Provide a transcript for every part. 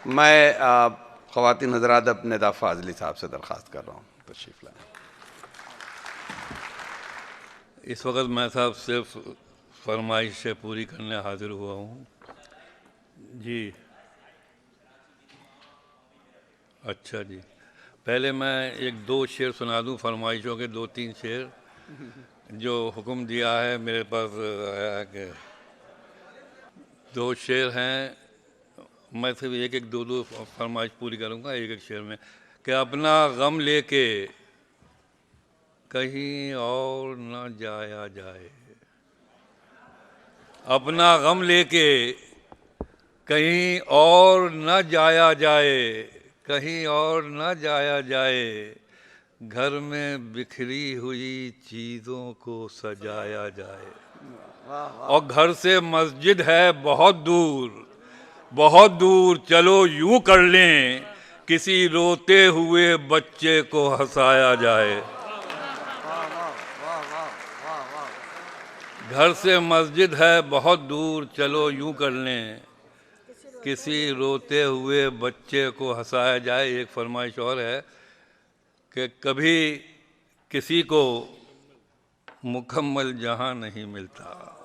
मैं ख़वातीन हज़रात अपने निदा फाज़ली साहब से दरख्वास्त कर रहा हूँ तशरीफ़ लाएं। इस वक्त मैं साहब सिर्फ फरमाइशें पूरी करने हाजिर हुआ हूँ जी। अच्छा जी, पहले मैं एक दो शेर सुना दूँ, फरमाइशों के दो तीन शेर जो हुक्म दिया है मेरे पास आया है कि दो शेर हैं। मैं सिर्फ एक एक दो दो फरमाइश पूरी करूँगा एक एक शेर में कि अपना गम लेके कहीं और न जाया जाए, अपना गम लेके कहीं और न जाया जाए, कहीं और न जाया जाए, घर में बिखरी हुई चीज़ों को सजाया जाए। और घर से मस्जिद है बहुत दूर, बहुत दूर, चलो यूं कर लें किसी रोते हुए बच्चे को हंसाया जाए। घर से मस्जिद है बहुत दूर, चलो यूं कर लें किसी रोते हुए बच्चे को हंसाया जाए। एक फरमाइश और है कि कभी किसी को मुकम्मल जहां नहीं मिलता,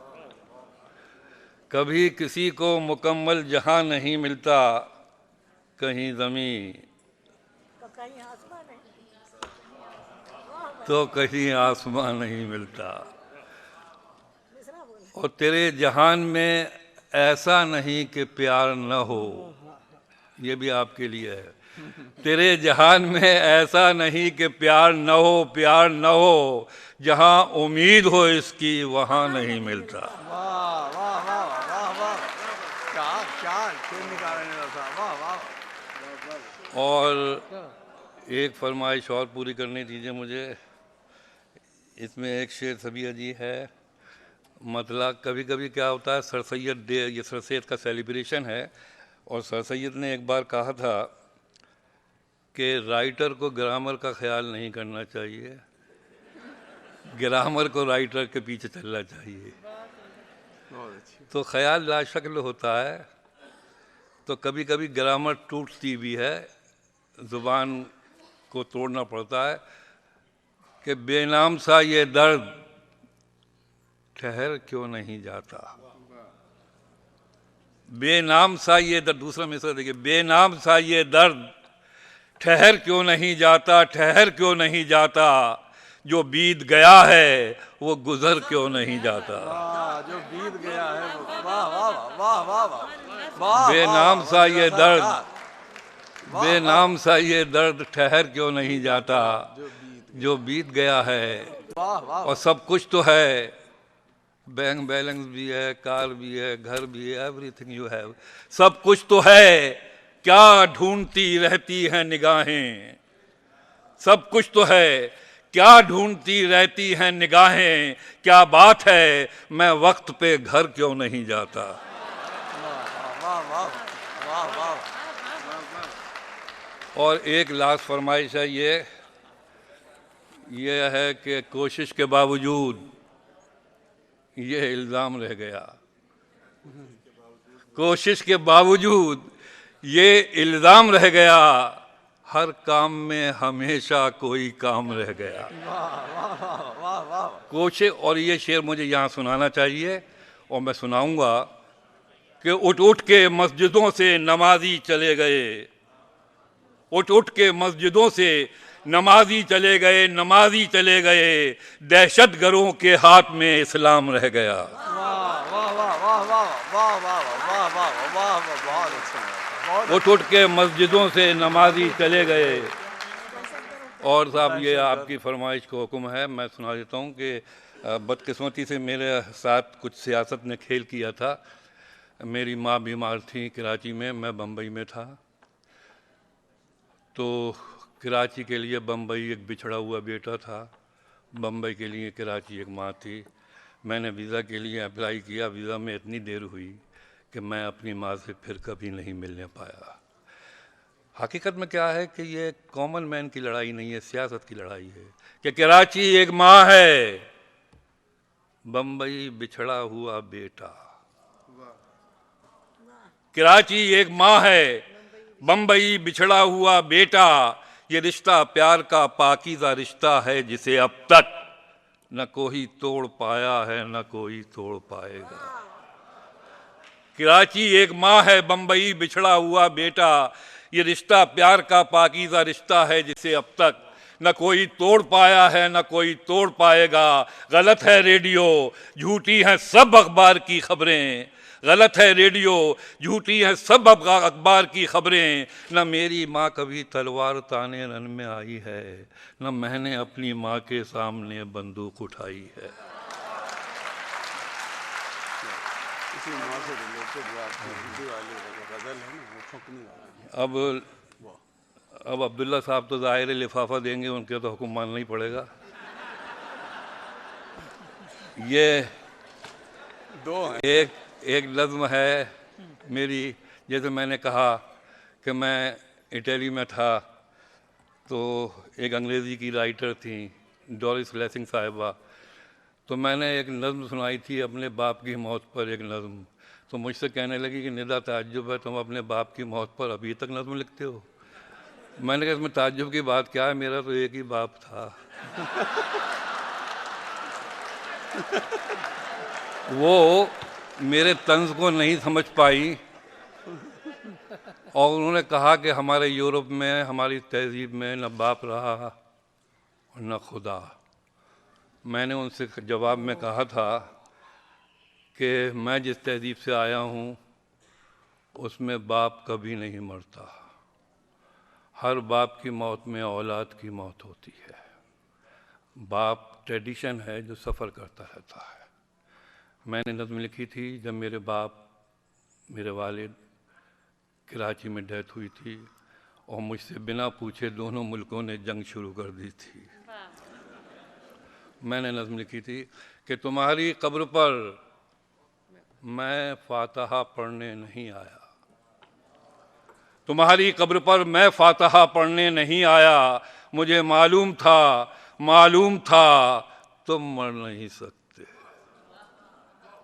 कभी किसी को मुकम्मल जहां नहीं मिलता, कहीं ज़मीं तो कहीं आसमां नहीं मिलता। और तेरे जहान में ऐसा नहीं कि प्यार न हो, ये भी आपके लिए है। तेरे जहान में ऐसा नहीं कि प्यार न हो, प्यार न हो, जहां उम्मीद हो इसकी वहां नहीं मिलता। वाह वाह वाह वाह वाह, क्या शेर निकाले वाह वाह। और एक फरमाइश और पूरी करनी दीजिए मुझे। इसमें एक शेर सबिया जी है, मतलब कभी कभी क्या होता है, सर सैयद डे, ये सर सैयद का सेलिब्रेशन है, और सर सैयद ने एक बार कहा था कि राइटर को ग्रामर का ख्याल नहीं करना चाहिए, ग्रामर को राइटर के पीछे चलना चाहिए। तो ख्याल लाशक्ल होता है, तो कभी कभी ग्रामर टूटती भी है, ज़ुबान को तोड़ना पड़ता है कि बेनाम सा ये दर्द ठहर क्यों नहीं जाता, बेनाम सा ये दर्द। दूसरा मिसरा देखिए, बेनाम सा ये दर्द ठहर क्यों नहीं जाता, ठहर क्यों नहीं जाता, जो बीत गया है वो गुजर क्यों नहीं जाता। जो बीत गया है वो, वाह वाह वाह वाह वाह। बेनाम सा ये दर्द, बेनाम सा ये दर्द ठहर क्यों नहीं जाता, जो बीत गया है। और सब कुछ तो है, बैंक बैलेंस भी है, कार भी है, घर भी है, एवरीथिंग यू हैव, सब कुछ तो है, क्या ढूंढती रहती हैं निगाहें, सब कुछ तो है, क्या ढूंढती रहती हैं निगाहें, क्या बात है मैं वक्त पे घर क्यों नहीं जाता। और एक लास्ट फरमाइश है, ये है कि कोशिश के बावजूद ये इल्ज़ाम रह गया, कोशिश के बावजूद ये इल्ज़ाम रह गया, हर काम में हमेशा कोई काम रह गया। कोशिश, और ये शेर मुझे यहाँ सुनाना चाहिए और मैं सुनाऊंगा कि उठ उठ के मस्जिदों से नमाजी चले गए, उठ उठ के मस्जिदों से नमाजी चले गए, नमाजी चले गए, दहशतगरों के हाथ में इस्लाम रह गया। उठ उठ के मस्जिदों से नमाजी चले गए। और साहब ये आपकी फरमाइश को हुक्म है, मैं सुना देता हूँ कि बदकिस्मती से मेरे साथ कुछ सियासत ने खेल किया था। मेरी माँ बीमार थी कराची में, मैं बम्बई में था, तो कराची के लिए बम्बई एक बिछड़ा हुआ बेटा था, बम्बई के लिए कराची एक माँ थी। मैंने वीज़ा के लिए अप्लाई किया, वीज़ा में इतनी देर हुई कि मैं अपनी माँ से फिर कभी नहीं मिलने पाया। हकीकत में क्या है कि ये कॉमन मैन की लड़ाई नहीं है, सियासत की लड़ाई है कि कराची एक माँ है, बम्बई बिछड़ा हुआ बेटा। कराची एक माँ है, बम्बई बिछड़ा हुआ बेटा, ये रिश्ता प्यार का पाकीज़ा रिश्ता है जिसे अब तक न कोई तोड़ पाया है न कोई तोड़ पाएगा। कराची एक माँ है, बम्बई बिछड़ा हुआ बेटा, ये रिश्ता प्यार का पाकीज़ा रिश्ता है जिसे अब तक न कोई तोड़ पाया है न कोई तोड़ पाएगा। गलत है रेडियो, झूठी हैं सब अखबार की खबरें, गलत है रेडियो, झूठी हैं सब अखबार की खबरें। न मेरी माँ कभी तलवार ताने रन में आई है, न मैंने अपनी माँ के सामने बंदूक उठाई है। अब अब्दुल्ला साहब तो ज़ाहिर लिफाफा देंगे, उनके तो हुक्म मानना ही पड़ेगा। ये एक नज़्म है मेरी, जैसे मैंने कहा कि मैं इटली में था तो एक अंग्रेज़ी की राइटर थी डोरिस लेसिंग साहिबा, तो मैंने एक नज़्म सुनाई थी अपने बाप की मौत पर, एक नज़्म। तो मुझसे कहने लगी कि निदा ताज्जुब है, तुम अपने बाप की मौत पर अभी तक नज़्म लिखते हो। मैंने कहा इसमें ताज्जुब की बात क्या है, मेरा तो एक ही बाप था। वो मेरे तंज को नहीं समझ पाई और उन्होंने कहा कि हमारे यूरोप में, हमारी तहजीब में न बाप रहा और न खुदा। मैंने उनसे जवाब में कहा था कि मैं जिस तहजीब से आया हूँ उसमें बाप कभी नहीं मरता, हर बाप की मौत में औलाद की मौत होती है। बाप ट्रेडिशन है जो सफ़र करता रहता है। मैंने नज़्म लिखी थी जब मेरे बाप, मेरे वालिद कराची में डेथ हुई थी और मुझसे बिना पूछे दोनों मुल्कों ने जंग शुरू कर दी थी। मैंने नज़्म लिखी थी कि तुम्हारी कब्र पर मैं फातिहा पढ़ने नहीं आया, तुम्हारी कब्र पर मैं फातिहा पढ़ने नहीं आया, मुझे मालूम था तुम मर नहीं सकते।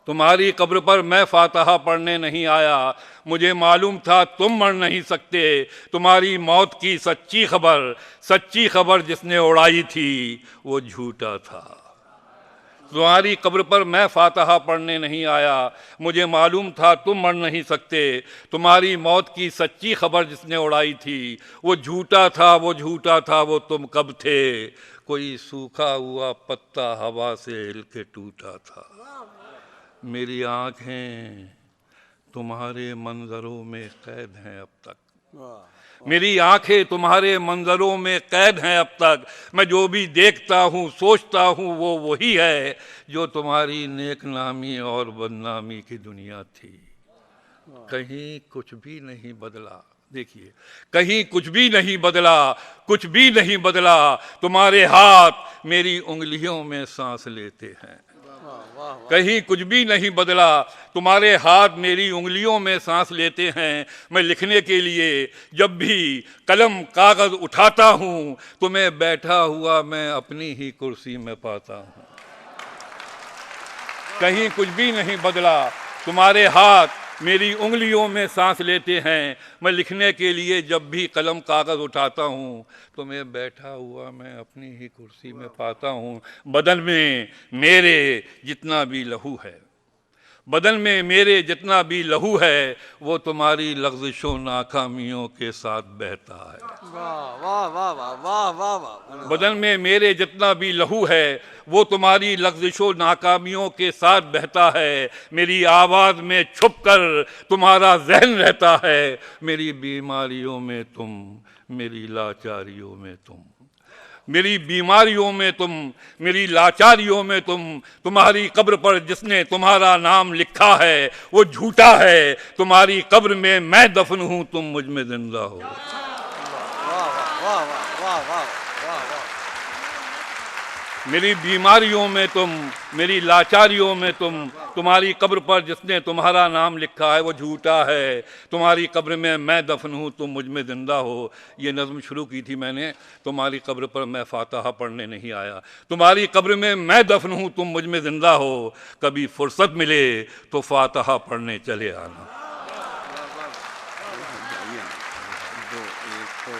तुम्हारी कब्र पर मैं फातिहा पढ़ने नहीं आया, मुझे मालूम था तुम मर नहीं सकते। तुम्हारी मौत की सच्ची खबर जिसने उड़ाई थी वो झूठा था। तुम्हारी कब्र पर मैं फातिहा पढ़ने नहीं आया, मुझे मालूम था तुम मर नहीं सकते। तुम्हारी मौत की सच्ची खबर जिसने उड़ाई थी वो झूठा था, वो तुम कब थे। कोई सूखा हुआ पत्ता हवा से हिल के टूटा था। मेरी आंखें तुम्हारे मंजरों में कैद हैं अब तक, मेरी आंखें तुम्हारे मंजरों में कैद हैं अब तक। मैं जो भी देखता हूँ सोचता हूँ वो वही है जो तुम्हारी नेक नामी और बदनामी की दुनिया थी। कहीं कुछ भी नहीं बदला, देखिए कहीं कुछ भी नहीं बदला। तुम्हारे हाथ मेरी उंगलियों में सांस लेते हैं। कहीं कुछ भी नहीं बदला, तुम्हारे हाथ मेरी उंगलियों में सांस लेते हैं। मैं लिखने के लिए जब भी कलम कागज उठाता हूँ तुम्हें बैठा हुआ मैं अपनी ही कुर्सी में पाता हूँ। कहीं कुछ भी नहीं बदला, तुम्हारे हाथ मेरी उंगलियों में सांस लेते हैं। मैं लिखने के लिए जब भी कलम कागज़ उठाता हूँ तुम्हें बैठा हुआ मैं अपनी ही कुर्सी में पाता हूँ। बदन में मेरे जितना भी लहू है वो तुम्हारी लग़्ज़िशों नाकामियों के साथ बहता है। वाह वाह वाह वाह वाह वाह। बदन में मेरे जितना भी लहू है वो तुम्हारी लग़्ज़िशों नाकामियों के साथ बहता है। मेरी आवाज़ में छुपकर तुम्हारा ज़हन रहता है। मेरी बीमारियों में तुम, मेरी लाचारियों में तुम, मेरी बीमारियों में तुम, मेरी लाचारियों में तुम। तुम्हारी कब्र पर जिसने तुम्हारा नाम लिखा है वो झूठा है। तुम्हारी कब्र में मैं दफन हूँ, तुम मुझ में जिंदा हो। मेरी बीमारियों में तुम, मेरी लाचारियों में तुम। तुम्हारी कब्र पर जिसने तुम्हारा नाम लिखा है वो झूठा है। तुम्हारी कब्र में मैं दफन हूँ, तुम मुझ में जिंदा हो। ये नज़्म शुरू की थी मैंने, तुम्हारी कब्र पर मैं फातिहा पढ़ने नहीं आया। तुम्हारी कब्र में मैं दफन हूँ, तुम मुझ में जिंदा हो। कभी फुर्सत मिले तो फातिहा पढ़ने चले आना। तो वो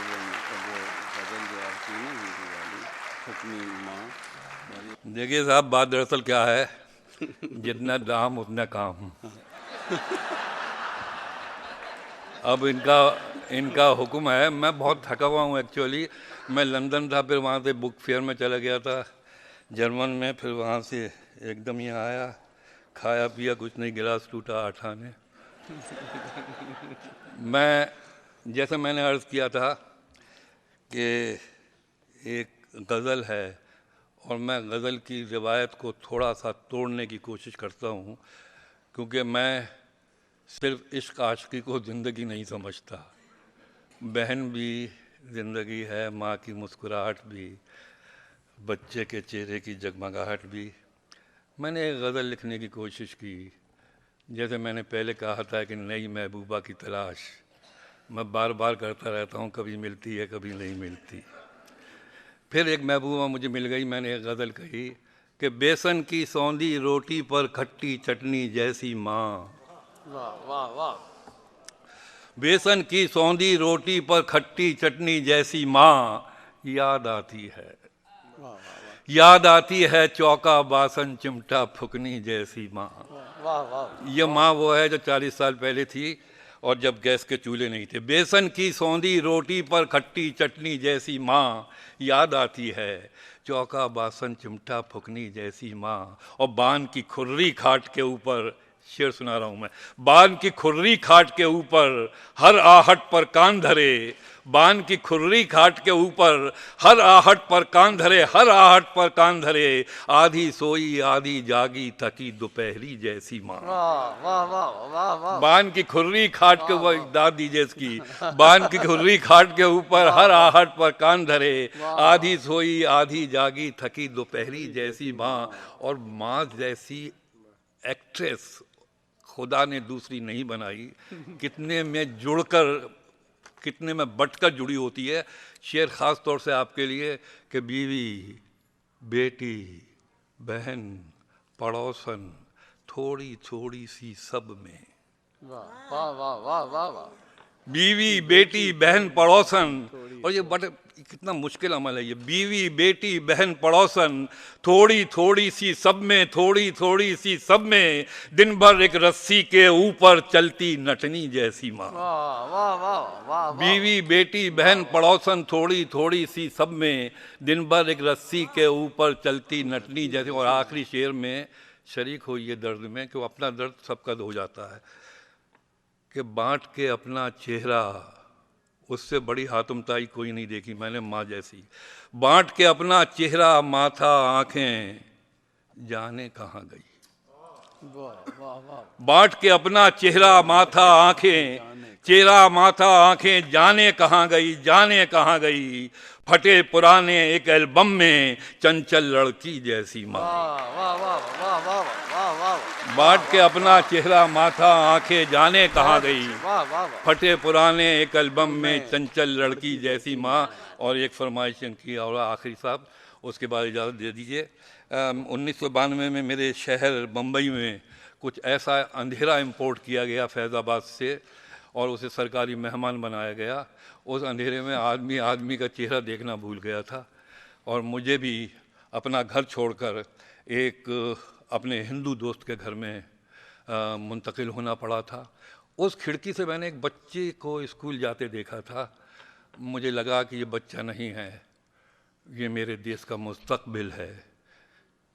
गज़ल जो आपकी ना हिंदी वाली हुक्मी माँ वाली, देखिए साहब, बात दरअसल क्या है, जितना दाम उतना काम। अब इनका हुक्म है। मैं बहुत थका हुआ हूँ एक्चुअली। मैं लंदन था, फिर वहाँ से बुक फेयर में चला गया था जर्मन में, फिर वहाँ से एकदम यहाँ आया, खाया पिया कुछ नहीं, गिलास टूटा आठाने। जैसे मैंने अर्ज़ किया था कि एक गज़ल है और मैं गज़ल की रिवायत को थोड़ा सा तोड़ने की कोशिश करता हूँ, क्योंकि मैं सिर्फ इश्क आशिकी को ज़िंदगी नहीं समझता। बहन भी ज़िंदगी है, माँ की मुस्कुराहट भी, बच्चे के चेहरे की जगमगाहट भी। मैंने एक गज़ल लिखने की कोशिश की, जैसे मैंने पहले कहा था कि नई महबूबा की तलाश मैं बार बार करता रहता हूँ, कभी मिलती है कभी नहीं मिलती। फिर एक महबूबा मुझे मिल गई। मैंने एक गज़ल कही कि बेसन की सौंधी रोटी पर खट्टी चटनी जैसी माँ, वाह वाह वाह, बेसन की सौंधी रोटी पर खट्टी चटनी जैसी माँ, याद आती है, याद आती है चौका बासन चिमटा फुकनी जैसी माँ। वाह वाह, ये माँ वो है जो 40 साल पहले थी और जब गैस के चूल्हे नहीं थे। बेसन की सौंधी रोटी पर खट्टी चटनी जैसी माँ, याद आती है चौका बासन चिमटा फुकनी जैसी माँ। और बान की खुर्री खाट के ऊपर, शेर सुना रहा हूँ मैं, बान की खुर्री खाट के ऊपर हर आहट पर कान धरे, बान की खुर्री खाट के ऊपर हर आहट पर कान धरे, हर आहट पर कान धरे, आधी सोई आधी जागी थकी दोपहरी जैसी माँ। वाह वाह वाह वाह वाह, बान की खुर्री खाट के ऊपर, दाद दीजिए इसकी, बान की खुर्री खाट के ऊपर हर आहट पर कान धरे, आधी सोई आधी जागी थकी दोपहरी जैसी माँ। और माँ जैसी एक्ट्रेस खुदा ने दूसरी नहीं बनाई। कितने में जुड़कर, कितने में बटकर जुड़ी होती है। शेर ख़ास तौर से आपके लिए कि बीवी बेटी बहन पड़ोसन थोड़ी थोड़ी सी सब में, वाह वाह वाह वाह वाह वाह, बीवी बेटी बहन पड़ोसन। और ये बड़े कितना मुश्किल अमल है ये, बीवी बेटी बहन पड़ोसन थोड़ी थोड़ी सी सब में, थोड़ी थोड़ी सी सब में, दिन भर एक रस्सी के ऊपर चलती नटनी जैसी माँ। वाह वाह वाह वाह, बीवी बेटी बहन पड़ोसन थोड़ी थोड़ी सी सब में, दिन भर एक रस्सी के ऊपर चलती नटनी जैसी। और आखिरी शेर में शरीक हो ये दर्द में कि वो अपना दर्द सबका हो जाता है कि बांट के अपना चेहरा, उससे बड़ी हातमताई कोई नहीं देखी मैंने माँ जैसी। बांट के अपना चेहरा माथा आंखें जाने कहाँ गई, वाह वाह वाह, बांट के अपना चेहरा माथा आंखें, चेहरा माथा आंखें जाने कहाँ गई, जाने कहाँ गई, फटे पुराने एक एल्बम में चंचल लड़की जैसी माँ। वाह वाह वाह वाह वाह वाह वाह, बांट के अपना चेहरा माथा आंखें जाने कहाँ गई, वाह वाह, फटे पुराने एक एल्बम में चंचल लड़की जैसी माँ। और एक फरमाइश की और आखिरी साहब, उसके बाद इजाज़त दे दीजिए। 1992 में मेरे शहर बम्बई में कुछ ऐसा अंधेरा इंपोर्ट किया गया फैज़ाबाद से और उसे सरकारी मेहमान बनाया गया। उस अंधेरे में आदमी आदमी का चेहरा देखना भूल गया था और मुझे भी अपना घर छोड़कर एक अपने हिंदू दोस्त के घर में मुंतकिल होना पड़ा था। उस खिड़की से मैंने एक बच्चे को स्कूल जाते देखा था। मुझे लगा कि ये बच्चा नहीं है, ये मेरे देश का मुस्तकबिल है,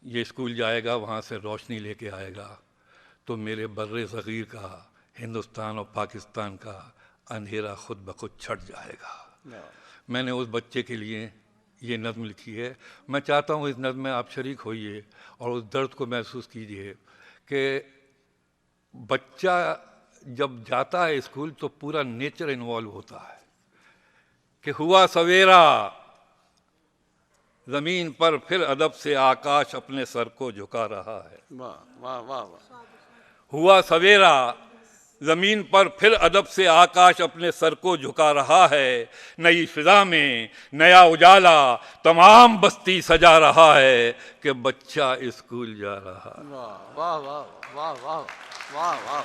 ये स्कूल जाएगा, वहाँ से रोशनी लेके आएगा, तो मेरे बर्रे सग़ीर का, हिंदुस्तान और पाकिस्तान का अंधेरा खुद ब खुद छट जाएगा। मैंने उस बच्चे के लिए ये नज़्म लिखी है। मैं चाहता हूँ इस नज़्म में आप शरीक होइए और उस दर्द को महसूस कीजिए कि बच्चा जब जाता है स्कूल तो पूरा नेचर इन्वॉल्व होता है कि हुआ सवेरा ज़मीन पर फिर अदब से आकाश अपने सर को झुका रहा है। वाह वाह वाह वाह, हुआ सवेरा ज़मीन पर फिर अदब से आकाश अपने सर को झुका रहा है, नई फिजा में नया उजाला तमाम बस्ती सजा रहा है कि बच्चा स्कूल जा रहा है। वाह वाह वाह वाह वाह वाह वाह,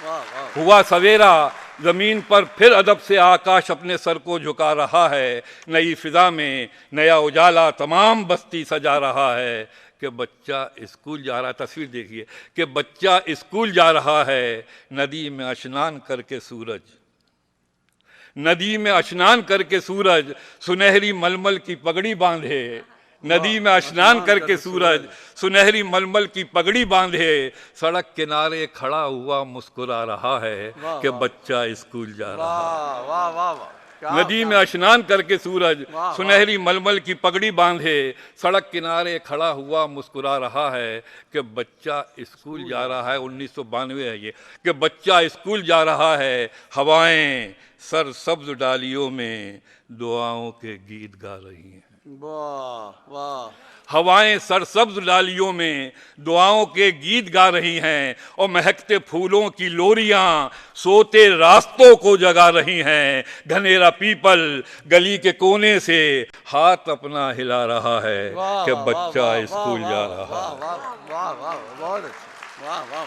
वाह वाह हुआ सवेरा, जमीन पर फिर अदब से आकाश अपने सर को झुका रहा है। नई फिजा में नया उजाला तमाम बस्ती सजा रहा है कि बच्चा स्कूल जा रहा, तस्वीर देखिए कि बच्चा स्कूल जा रहा है। नदी में स्नान करके सूरज, नदी में स्नान करके सूरज सुनहरी मलमल की पगड़ी बांधे। नदी में स्नान करके सूरज सुनहरी मलमल की पगड़ी बांधे, सड़क किनारे खड़ा हुआ मुस्कुरा रहा है कि बच्चा स्कूल जा रहा है। वाह वाह वाह क्या नदी में स्नान करके सूरज वाह, सुनहरी मलमल की पगड़ी बांधे, सड़क किनारे खड़ा हुआ मुस्कुरा रहा है कि बच्चा स्कूल जा रहा है। 1992 है ये कि बच्चा स्कूल जा रहा है। हवाएं सरसब्ज डालियों में दुआओं के गीत गा रही हैं। वाह वाह हवाएं सरसब्ज डालियों में दुआओं के गीत गा रही हैं और महकते फूलों की लोरियां सोते रास्तों को जगा रही हैं। घनेरा पीपल गली के कोने से हाथ अपना हिला रहा है कि बच्चा स्कूल जा रहा है। वाह वाह वाह बहुत अच्छा वाह वाह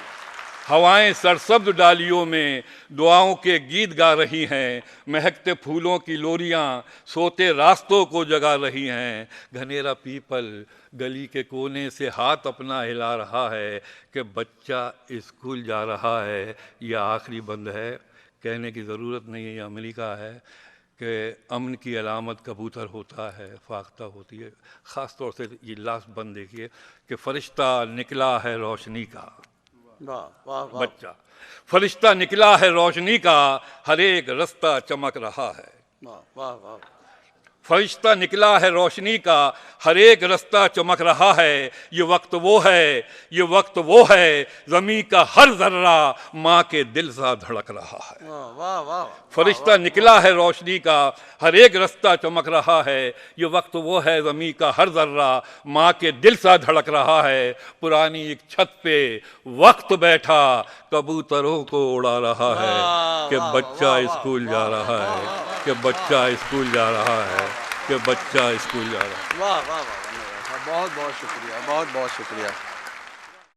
हवाएं सरसब्ज डालियों में दुआओं के गीत गा रही हैं, महकते फूलों की लोरियां सोते रास्तों को जगा रही हैं। घनेरा पीपल गली के कोने से हाथ अपना हिला रहा है कि बच्चा स्कूल जा रहा है। यह आखिरी बंद है, कहने की ज़रूरत नहीं है, ये अमेरिका है कि अमन की अलामत कबूतर होता है, फाख्ता होती है। ख़ास तौर से ये लास्ट बंद देखिए कि फ़रिश्ता निकला है रोशनी का। वाह वाह वाह बच्चा फरिश्ता निकला है रोशनी का, हर एक रास्ता चमक रहा है। वाह वाह वाह फरिश्ता निकला है रोशनी का, हर एक रास्ता चमक रहा है। ये वक्त वो है, ये वक्त वो है, ज़मीं का हर जर्रा माँ के दिल सा धड़क रहा है। वाह वाह फरिश्ता निकला है रोशनी का, हर एक रास्ता चमक रहा है। ये वक्त वो है, ज़मीं का हर जर्रा माँ के दिल सा धड़क रहा है। पुरानी एक छत पे वक्त बैठा कबूतरों को उड़ा रहा है कि बच्चा स्कूल जा रहा है, कि बच्चा स्कूल जा रहा है, कि बच्चा स्कूल जा रहा है। वाह वाह वाह बहुत बहुत शुक्रिया, बहुत बहुत शुक्रिया।